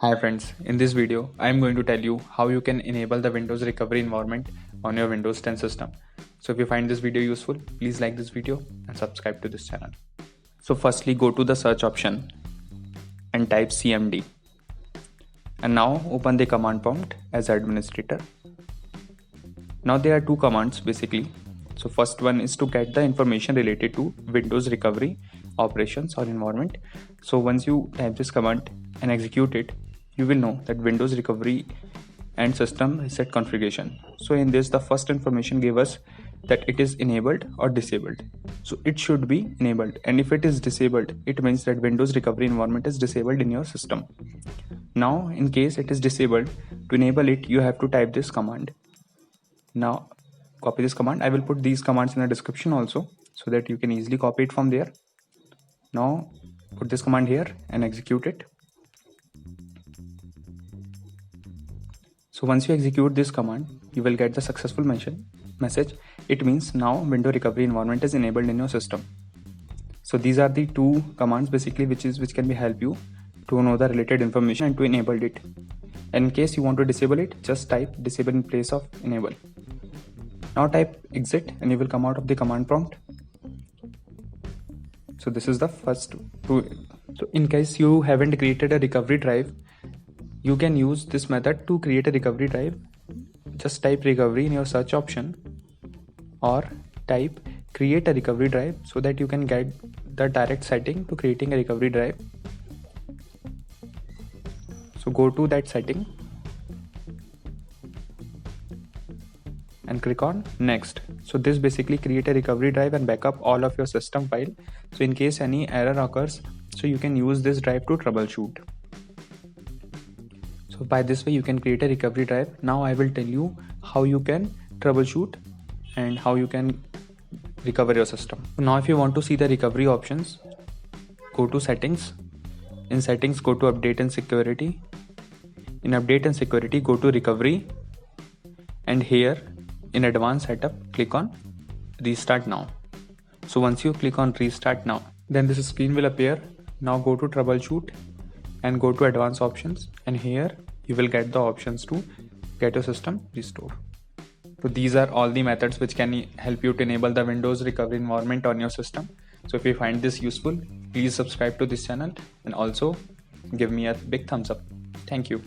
Hi friends, in this video I am going to tell you how you can enable the Windows recovery environment on your Windows 10 system. So if you find this video useful, please like this video and subscribe to this channel. So firstly go to the search option and type cmd and now open the command prompt as administrator. Now there are two commands basically. So first one is to get the information related to Windows recovery operations or environment. So once you type this command and execute it, you will know that Windows recovery and system reset configuration. So in this, the first information gave us that it is enabled or disabled. So it should be enabled, and if it is disabled, it means that Windows recovery environment is disabled in your system. Now in case it is disabled, to enable it you have to type this command. Now copy this command. I will put these commands in the description also so that you can easily copy it from there. Now put this command here and execute it. So once you execute this command, you will get the successful message. It means now Windows recovery environment is enabled in your system. So these are the two commands basically which can be help you to know the related information and to enable it. And in case you want to disable it, just type disable in place of enable. Now type exit and you will come out of the command prompt. So this is the first two. So in case you haven't created a recovery drive, you can use this method to create a recovery drive. Just type recovery in your search option or type create a recovery drive so that you can get the direct setting to creating a recovery drive. So go to that setting and click on next. So this basically create a recovery drive and backup all of your system file. So in case any error occurs, so you can use this drive to troubleshoot. So by this way you can create a recovery drive. Now I will tell you how you can troubleshoot and how you can recover your system. So now if you want to see the recovery options, go to settings. In settings go to update and security. In update and security go to recovery, and here in advanced setup click on restart now. So once you click on restart now, then this screen will appear. Now go to troubleshoot and go to advanced options, and here you will get the options to get your system restored. So these are all the methods which can help you to enable the Windows recovery environment on your system. So if you find this useful, please subscribe to this channel and also give me a big thumbs up. Thank you.